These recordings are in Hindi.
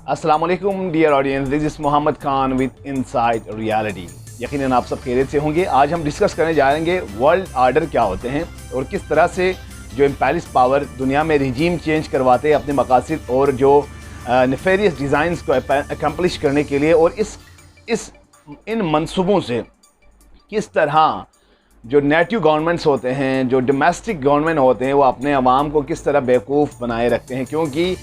अस्सलाम वालेकुम dear audience, this is Mohammed Khan with inside reality. यकीनन आप सब खैरियत से होंगे। आज हम डिस्कस करने जा रहे हैं वर्ल्ड आर्डर क्या होते हैं और किस तरह से जो इम्पेरियलिस्ट पावर दुनिया में रिजीम चेंज करवाते हैं अपने मकासद और जो नेफेरियस डिज़ाइंस को अकम्पलिश करने के लिए, और इन मंसूबों से किस तरह जो नेटिव गवर्नमेंट्स होते हैं, जो डोमेस्टिक गवर्नमेंट होते हैं, वो अपने अवाम को किस तरह बेवकूफ़ बनाए रखते हैं। क्योंकि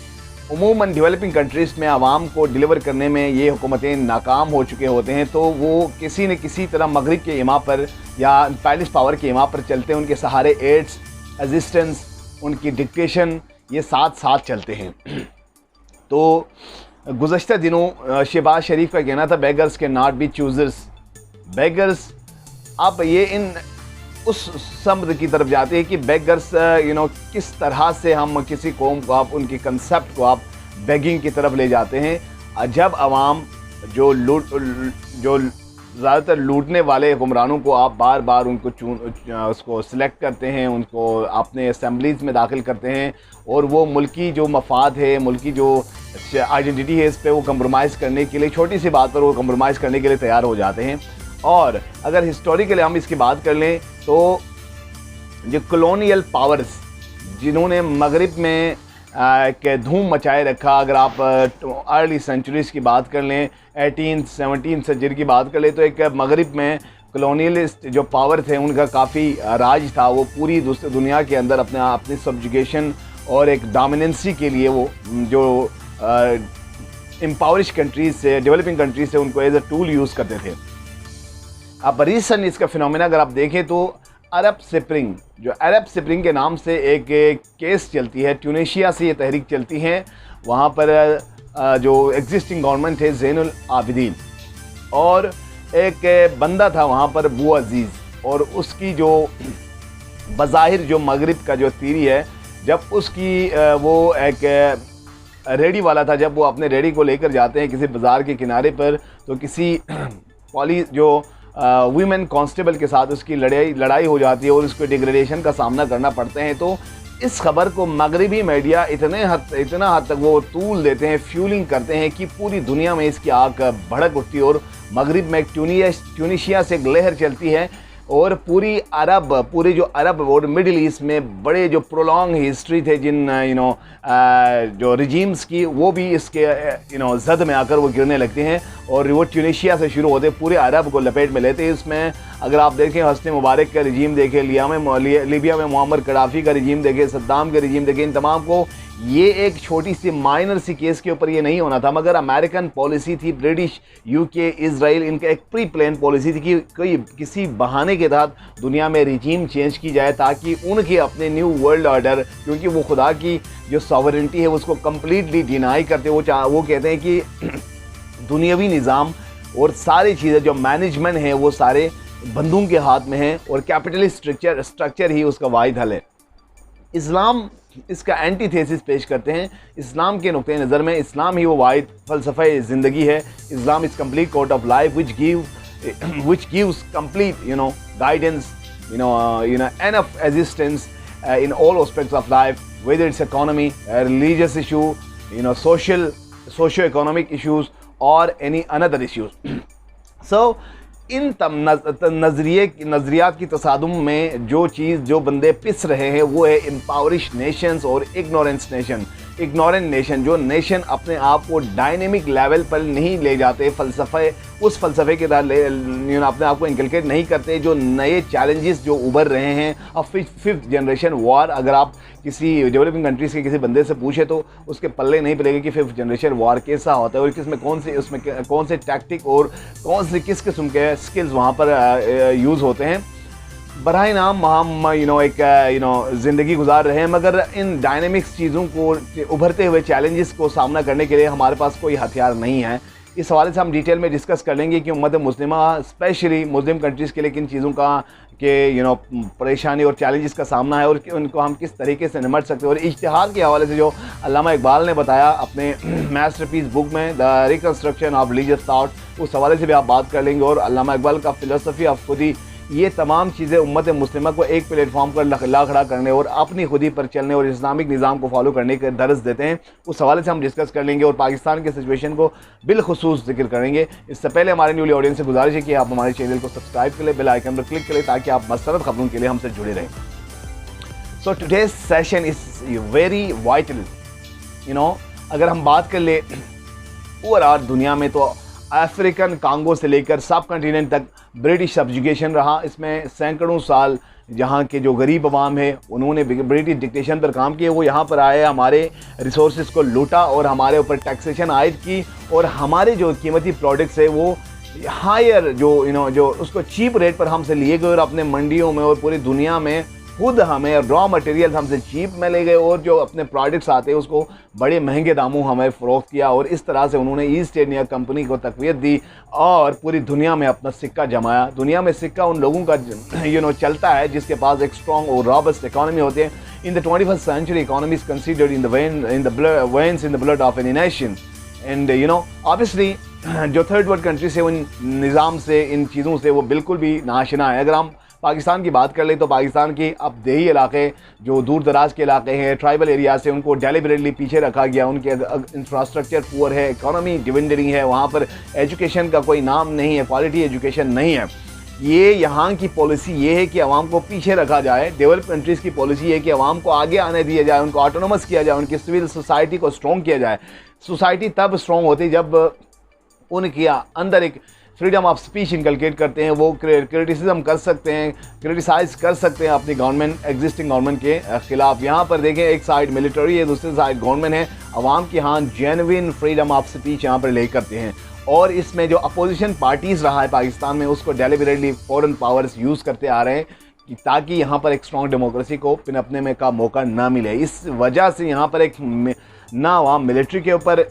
उमूमन डेवलपिंग कंट्रीज़ में आवाम को डिलीवर करने में ये हुकूमतें नाकाम हो चुके होते हैं, तो वो किसी न किसी तरह मगरिब के इमा पर या इम्पेरियलिस्ट पावर के इमा पर चलते हैं। उनके सहारे एड्स, असिस्टेंस, उनकी डिक्टेशन ये साथ साथ चलते हैं। तो गुज़श्ता दिनों शहबाज शरीफ का कहना था बेगर्स के नॉट बी चूज़र्स। बेगर्स अब ये इन उस समझ की तरफ जाते हैं कि बेगर्स किस तरह से हम किसी कौम को आप उनकी कंसेप्ट को आप बेगिंग की तरफ ले जाते हैं। जब आवाम जो ज़्यादातर लूटने वाले हुक्मरानों को आप बार बार उनको उसको सिलेक्ट करते हैं, उनको अपने असम्बलीज़ में दाखिल करते हैं, और वो मुल्की जो मफाद है, मुल्की जो आइडेंटिटी है, इस पर वो कंप्रोमाइज़ करने के लिए, छोटी सी बात पर वो कंप्रोमाइज़ करने के लिए तैयार हो जाते हैं। और अगर हिस्टोरिकली हम इसकी बात कर लें तो जो कॉलोनियल पावर्स जिन्होंने मगरिब में के धूम मचाए रखा, अगर आप अर्ली सेंचुरीज़ की बात कर लें, 18th 17th सेंचुरी की बात कर लें, तो एक मगरिब में कॉलोनियलिस्ट जो पावर थे उनका काफ़ी राज था। वो पूरी दुनिया के अंदर अपनी सब्जुगेशन और एक डोमिनेंसी के लिए वो जो एम्पावरिश कंट्रीज से, डेवलपिंग कंट्रीज से उनको एज ए टूल यूज़ करते थे। अब रिसेंट इसका फिनोमेना अगर आप देखें तो अरब स्प्रिंग के नाम से एक केस चलती है, ट्यूनीशिया से ये तहरीक चलती है। वहाँ पर जो एग्जिस्टिंग गवर्नमेंट थे ज़ैनुल आबिदीन, और एक बंदा था वहाँ पर बू अजीज़, और उसकी जो बज़ाहिर जो मगरिब का जो थीरी है, जब उसकी वो एक रेडी वाला था, जब वो अपने रेडी को लेकर जाते हैं किसी बाज़ार के किनारे पर, तो किसी जो वीमेन कांस्टेबल के साथ उसकी लड़ाई हो जाती है और उसको डिग्रेडेशन का सामना करना पड़ते हैं। तो इस खबर को मगरिबी मीडिया इतना हद तक वो तूल देते हैं, फ्यूलिंग करते हैं कि पूरी दुनिया में इसकी आग भड़क उठती है, और मगरिब में ट्यूनीशिया से एक लहर चलती है, और पूरे जो अरब और मिडिल ईस्ट में बड़े जो प्रोलॉन्ग हिस्ट्री थे जिन जो रिजीम्स की, वो भी इसके जद में आकर वो गिरने लगते हैं, और वो ट्यूनीशिया से शुरू होते पूरे अरब को लपेट में लेते हैं। इसमें अगर आप देखें हस्नी मुबारक का रिजीम देखें, लीबिया में मुअम्मर कडाफ़ी का रिजीम देखें, सद्दाम का रिजीम देखें, इन तमाम को ये एक छोटी सी माइनर सी केस के ऊपर ये नहीं होना था, मगर अमेरिकन पॉलिसी थी, ब्रिटिश, यूके, इजराइल, इनका एक प्री प्लान पॉलिसी थी कि कोई किसी बहाने के तहत दुनिया में रिजीम चेंज की जाए, ताकि उनके अपने न्यू वर्ल्ड ऑर्डर, क्योंकि वो खुदा की जो सॉवरेंटी है उसको कम्प्लीटली डिनाई करते, वो कहते हैं कि दुनियावी निज़ाम और सारी चीज़ें जो मैनेजमेंट है वो सारे बंदूक के हाथ में है, और कैपिटलिस्ट स्ट्रक्चर ही उसका वाहिद हल है। इस्लाम इसका एंटीथेसिस पेश करते हैं। इस्लाम के नुक्ते नज़र में इस्लाम ही वो वाहिद फ़लसफ़ा ज़िंदगी है। Islam is complete code of life which gives complete guidance, enough existence in all aspects of life, whether it's economy, religious issue, socio-economic issues, or any another issues. So इन नज़रियात की तसादुम में जो बंदे पिस रहे हैं वो है एम्पावरिश नेशंस और इग्नोरेंट नेशन, जो नेशन अपने आप को डायनेमिक लेवल पर नहीं ले जाते, उस फ़लसफ़े के तहत अपने आप को इनकलकेट नहीं करते जो नए चैलेंजेस जो उभर रहे हैं। अब फिफ्थ जनरेशन वॉर, अगर आप किसी डेवलपिंग कंट्रीज़ के किसी बंदे से पूछे तो उसके पल्ले नहीं पड़ेगा कि फिफ्थ जनरेशन वॉर कैसा होता है, और उसमें कौन से टैक्टिक और किस किस्म के स्किल्स वहाँ पर यूज़ होते हैं। बराह नाम हम एक ज़िंदगी गुजार रहे हैं, मगर इन डायनेमिक्स चीज़ों को, उभरते हुए चैलेंजेस को सामना करने के लिए हमारे पास कोई हथियार नहीं है। इस हवाले से हम डिटेल में डिस्कस कर लेंगे कि उम्मत मुस्लिमा स्पेशली मुस्लिम कंट्रीज़ के लिए किन चीज़ों का परेशानी और चैलेंजेस का सामना है, और उनको हम किस तरीके से निमट सकते हैं। और इज्तिहाद के हवाले से जो अल्लामा इकबाल ने बताया अपने मास्टरपीस बुक में the reconstruction of religious thought, उस हवाले से भी आप बात कर लेंगे। और अल्लामा इकबाल का फ़िलासफ़ी ऑफ खुदी ये तमाम चीज़ें उम्मत मुस्लिमा को एक प्लेटफॉर्म पर ला खड़ा करने और अपनी खुदी पर चलने और इस्लामिक निज़ाम को फॉलो करने के दरस देते हैं। उस हवाले से हम डिस्कस कर लेंगे और पाकिस्तान के सिचुएशन को बिलखुसूस जिक्र करेंगे। इससे पहले हमारे न्यूली ऑडियंस से गुजारिश है कि आप हमारे चैनल को सब्सक्राइब करें, बेल आइकन पर क्लिक करें ताकि आप मसरत खबरों के लिए हमसे जुड़े रहें। So today's session is very vital. अगर हम बात कर ले ओवरऑल दुनिया में, तो अफ्रीकन कांगो से लेकर सब कंटिनेंट तक ब्रिटिश सब्जुगेशन रहा। इसमें सैकड़ों साल जहाँ के जो गरीब अवाम है उन्होंने ब्रिटिश डिक्टेशन पर काम किए। वो यहाँ पर आए, हमारे रिसोर्सेज को लूटा और हमारे ऊपर टैक्सेशन आयद की और हमारे जो कीमती प्रोडक्ट्स है वो हायर जो उसको चीप रेट पर हमसे लिए गए और अपने मंडियों में और पूरी दुनिया में खुद हमें रॉ मटेरियल हमसे चीप में ले गए और जो अपने प्रोडक्ट्स आते हैं उसको बड़े महंगे दामों हमें फ़रोख्त किया। और इस तरह से उन्होंने ईस्ट इंडिया कंपनी को तक़वियत दी और पूरी दुनिया में अपना सिक्का जमाया। दुनिया में सिक्का उन लोगों का चलता है जिसके पास एक स्ट्रॉन्ग और रॉबस्ट इकॉनमी होती है। In the 21st century economy is considered in the blood of any nation and obviously जो थर्ड वर्ल्ड कंट्री से उन निज़ाम से इन चीज़ों से वो बिल्कुल भी नाशना है। अगर हम पाकिस्तान की बात कर ले तो पाकिस्तान की अब देही इलाके जो दूर दराज के इलाके हैं, ट्राइबल एरिया से, उनको डेलिबरेटली पीछे रखा गया। उनके इंफ्रास्ट्रक्चर पुअर है, इकोनॉमी डिविंडरिंग है, वहाँ पर एजुकेशन का कोई नाम नहीं है, क्वालिटी एजुकेशन नहीं है। ये यहाँ की पॉलिसी ये है कि आवाम को पीछे रखा जाए। डेवलप कंट्रीज़ की पॉलिसी है कि आवाम को आगे आने दिया जाए, उनको ऑटोनोमस किया जाए, उनकी सिविल सोसाइटी को स्ट्रॉन्ग किया जाए। सोसाइटी तब स्ट्रॉन्ग होती जब उनके अंदर एक फ्रीडम ऑफ स्पीच इनकलकेट करते हैं, वो क्रिटिसिज्म कर सकते हैं, क्रिटिसाइज़ कर सकते हैं अपनी गवर्नमेंट, एग्जिस्टिंग गवर्नमेंट के ख़िलाफ़। यहाँ पर देखें, एक साइड मिलिट्री है, दूसरी साइड गवर्नमेंट है। आवाम के यहाँ जेन्युइन फ्रीडम ऑफ स्पीच यहाँ पर ले करते हैं और इसमें जो अपोजिशन पार्टीज़ रहा है पाकिस्तान में उसको डेलिबरेटली फॉरेन पावर्स यूज़ करते आ रहे हैं ताकि यहाँ पर एक स्ट्रॉन्ग डेमोक्रेसी को पनपने में का मौका ना मिले। इस वजह से यहाँ पर एक ना आवाम मिलिट्री के ऊपर,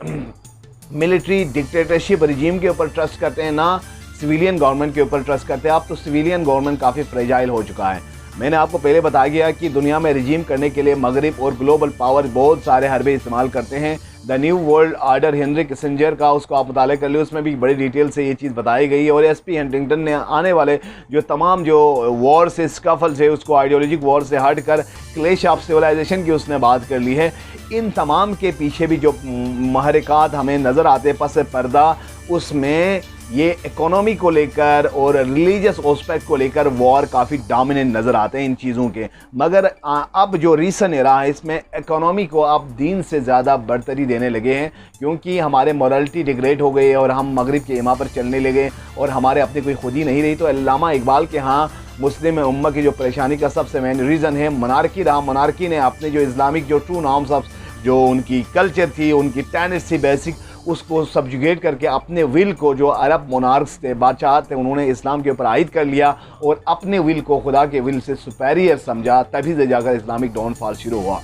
मिलिट्री डिक्टेटरशिप रिजीम के ऊपर ट्रस्ट करते हैं, ना सिविलियन गवर्नमेंट के ऊपर ट्रस्ट करते हैं। अब तो सिविलियन गवर्नमेंट काफ़ी फ्रेजाइल हो चुका है। मैंने आपको पहले बताया गया कि दुनिया में रिजीम करने के लिए मगरिब और ग्लोबल पावर बहुत सारे हरबे इस्तेमाल करते हैं। The new world order Henry Kissinger का उसको आप मुताले कर लो, उसमें भी बड़ी डिटेल से ये चीज़ बताई गई है। और एसपी हंटिंगटन ने आने वाले जो तमाम जो वॉर से स्कफल से उसको आइडियोलॉजिक वॉर से हट कर क्लेश ऑफ सिविलाइजेशन की उसने बात कर ली है। इन तमाम के पीछे भी जो महरक़ात हमें नज़र आते हैं पस पर्दा, उसमें ये इकोनॉमी को लेकर और रिलीजियस एस्पेक्ट को लेकर वॉर काफ़ी डोमिनेंट नज़र आते हैं इन चीज़ों के। मगर अब जो रीसन एरा है इसमें इकोनॉमी को अब दीन से ज़्यादा बढ़तरी देने लगे हैं क्योंकि हमारे मोरालिटी डिग्रेड हो गई है और हम मगरिब के इमा पर चलने लगे और हमारे अपनी कोई खुदी नहीं रही। तो अल्लामा इकबाल के यहाँ मुस्लिम उम्मा की जो परेशानी का सबसे मेन रीज़न है मोनार्की रहा। मोनार्की ने अपने जो इस्लामिक जो ट्रू नॉर्म्स ऑफ जो उनकी कल्चर थी, उनकी टेनेट्स थी बेसिक, उसको सब्जुगेट करके अपने विल को, जो अरब मोनार्क्स थे, बादशाह थे, उन्होंने इस्लाम के ऊपर आयद कर लिया और अपने विल को खुदा के विल से सुपेरियर समझा। तभी से जाकर इस्लामिक डाउनफॉल शुरू हुआ।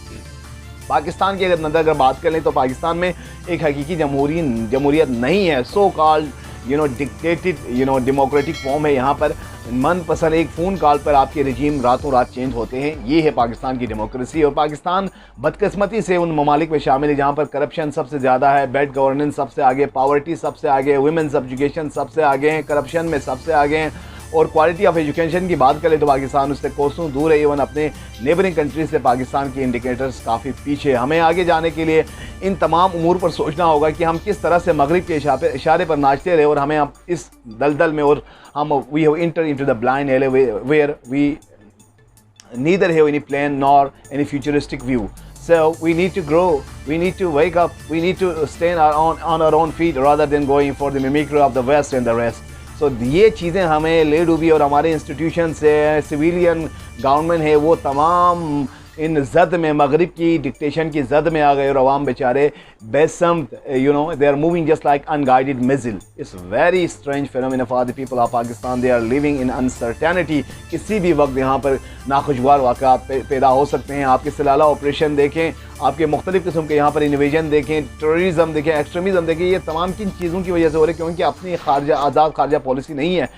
पाकिस्तान की अगर बात कर लें तो पाकिस्तान में एक हकीकी जमहूरियत नहीं है। So called dictated democratic form है। यहाँ पर मनपसंद एक फ़ोन कॉल पर आपके रिजीम रातों रात चेंज होते हैं। ये है पाकिस्तान की डेमोक्रेसी। और पाकिस्तान बदकिस्मती से उन ममालिक में शामिल है जहाँ पर करप्शन सबसे ज़्यादा है, बैड गवर्नेंस सबसे आगे, पावर्टी सबसे आगे, वुमेन सब्जुगेशन सबसे आगे हैं, करप्शन में सबसे आगे हैं। और क्वालिटी ऑफ एजुकेशन की बात करें तो पाकिस्तान उससे कोसों दूर है। इवन अपने नेबरिंग कंट्रीज से पाकिस्तान के इंडिकेटर्स काफ़ी पीछे। हमें आगे जाने के लिए इन तमाम उमूर पर सोचना होगा कि हम किस तरह से मगरिब के इशारे पर नाचते रहे और हमें अब इस दलदल में और हम we have entered into the blind alley where we neither have any plan nor any futuristic view. So we need to grow, we need to wake up, we need to stand on our own feet rather than going for the mimicry of the West and the rest. So ये चीज़ें हमें ले डूबी और हमारे इंस्टीट्यूशन से सिविलियन गवर्नमेंट है वो तमाम इन जद में मगरिब की डिक्टेशन की जद में आ गए और अवाम बेचारे बेसमत they are moving just like unguided missile. It's very strange phenomena for the people of Pakistan. They are living in uncertainty. किसी भी वक्त यहाँ पर नाखुशगवार वाक़यात पैदा हो सकते हैं। आपके सलाला ऑपरेशन देखें, आपके मुख्तलिफ़ किस्म के यहाँ पर इन्वेजन देखें, टेररिज्म देखें, एक्सट्रीमिज़म देखें, ये तमाम किन चीज़ों की वजह से हो रहे हैं क्योंकि अपनी आज़ाद खारजा पॉलिसी नहीं है।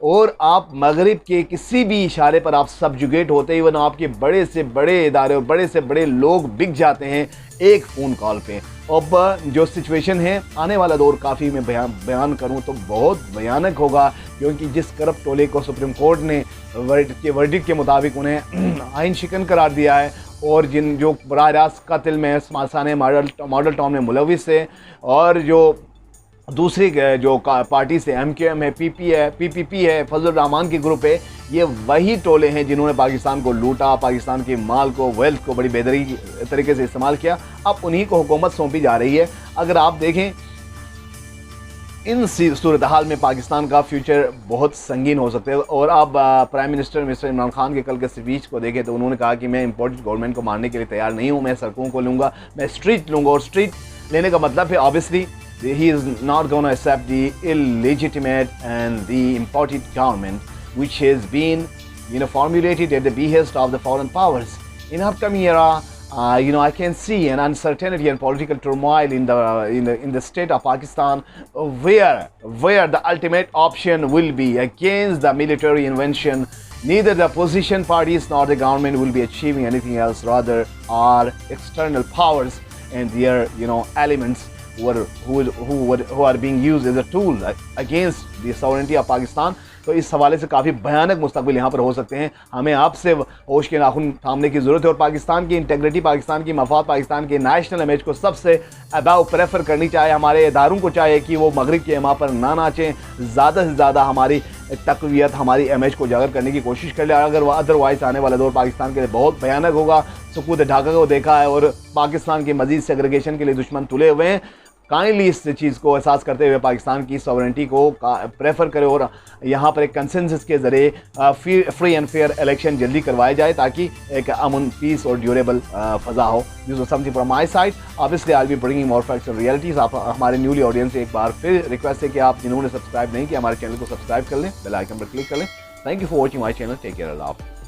और आप मगरिब के किसी भी इशारे पर आप सब्जुगेट होते ही, वरना आपके बड़े से बड़े इदारे और बड़े से बड़े लोग बिक जाते हैं एक फ़ोन कॉल पे। अब जो सिचुएशन है आने वाला दौर काफ़ी मैं बयान करूं तो बहुत भयानक होगा क्योंकि जिस करप्ट टोले को सुप्रीम कोर्ट ने वर्डिक्ट के मुताबिक उन्हें आइन शिकन करार दिया है, और जो बराह रास्त कत्ल में स्मासाने मॉडल टाउन में मुलविस है, और जो दूसरी जो पार्टी से MQM है, PPP है, फजल रहमान की ग्रुप है, ये वही टोले हैं जिन्होंने पाकिस्तान को लूटा, पाकिस्तान के माल को, वेल्थ को बड़ी बेहतरी तरीके से इस्तेमाल किया। अब उन्हीं को हुकूमत सौंपी जा रही है। अगर आप देखें इन सूरत हाल में पाकिस्तान का फ्यूचर बहुत संगीन हो सकता है। और आप prime minister mister Imran Khan के कल के स्पीच को देखें तो उन्होंने कहा कि मैं इम्पोर्टेड गवर्नमेंट को मारने के लिए तैयार नहीं हूँ, मैं सड़कों को लूँगा, मैं स्ट्रीट लूँगा। और स्ट्रीट लेने का मतलब है obviously he is not going to accept the illegitimate and the imported government which has been formulated at the behest of the foreign powers. In upcoming era, I can see an uncertainty and political turmoil in the state of Pakistan, where the ultimate option will be against the military invention. Neither the opposition parties nor the government will be achieving anything else. Rather, are external powers and their elements who are being used as a tool against the sovereignty of Pakistan. तो इस हवाले से काफ़ी भयानक मुस्तकबिल यहाँ पर हो सकते हैं। हमें आपसे होश के नाखून थामने की ज़रूरत है और पाकिस्तान की इंटेग्रिटी, पाकिस्तान की मफाद, पाकिस्तान के नेशनल इमेज को सबसे अबाव प्रेफर करनी चाहिए। हमारे इदारों को चाहिए कि वो मगरिब के इमा पर ना नाचें, ज़्यादा से ज़्यादा हमारी तक़वियत, हमारी इमेज को उजागर करने की कोशिश कर ले। अगर वह अदरवाइज़ आने वाला दौर पाकिस्तान के लिए बहुत भयानक होगा। सुकूत ढाका को देखा है और पाकिस्तान की मज़ीद सेग्रीगेशन के लिए दुश्मन तुले हुए हैं। काइंडली इस चीज़ को एहसास करते हुए पाकिस्तान की सॉवरेंटी को प्रेफर करें और यहाँ पर एक कंसेंसस के ज़रिए फ्री एंड फेयर इलेक्शन जल्दी करवाए जाए ताकि एक अमन, पीस और ड्यूरेबल फ़ज़ा हो। This was something from my side. Obviously I will be bringing more facts and realities. आप हमारे न्यूली ऑडियंस से एक बार फिर रिक्वेस्ट है कि आप जिन्होंने सब्सक्राइब नहीं किया हमारे चैनल को सब्सक्राइब कर लें, बेल आइकन पर क्लिक कर लें। Thank you for watching my channel. Take care, अल्लाह हाफ़िज़।